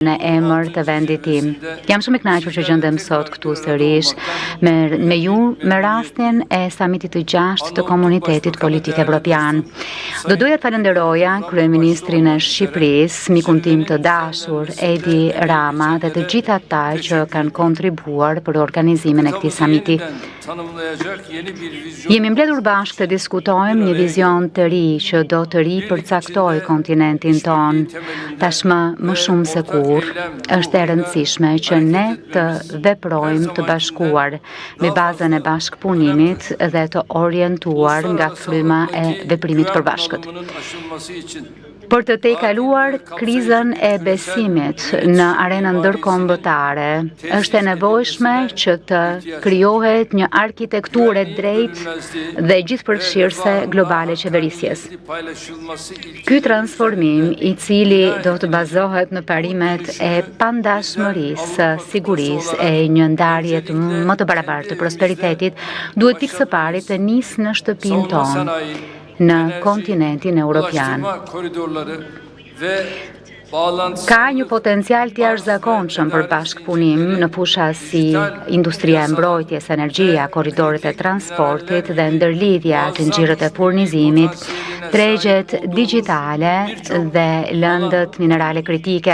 në emër të vendit tim. Jam shumë i kënaqur që gjendem sot këtu sërish me ju me rastin e samitit të 6 të Komunitetit Politik Evropian. Do doja të falenderoja kryeministrin e Shqipërisë, mikun tim të dashur Edi Rama dhe të gjithë ata që kanë kontribuar për organizimin e këtij samiti. Jemi mbledhur bashkë të diskutojmë një vizion të ri që do të ripërcaktojë kontinentin ton. Tashmë më shumë se kur, është e rëndësishme që ne të veprojmë të bashkuar me bazën e bashkëpunimit dhe të orientuar nga fryma e veprimit përbashkët. Për të tejkaluar krizën e besimit në arenën ndërkombëtare, është e nevojshme që të krijohet një arkitekturë drejtë dhe gjithëpërfshirëse globale qeverisjes. Ky transformim, i cili do të bazohet në parimet e pandashmërisë, sigurisë e një ndarje më të barabartë të prosperitetit, duhet pikë së pari të nisë në shtëpinë tonë, në kontinentin evropian. Ka një potencial të jashtëzakonshëm për bashkëpunim në fusha si industria e mbrojtjes, energjia, korridoret e transportit dhe ndërlidhja të nxirrët e furnizimit, tregjet digjitale dhe lëndët minerale kritike.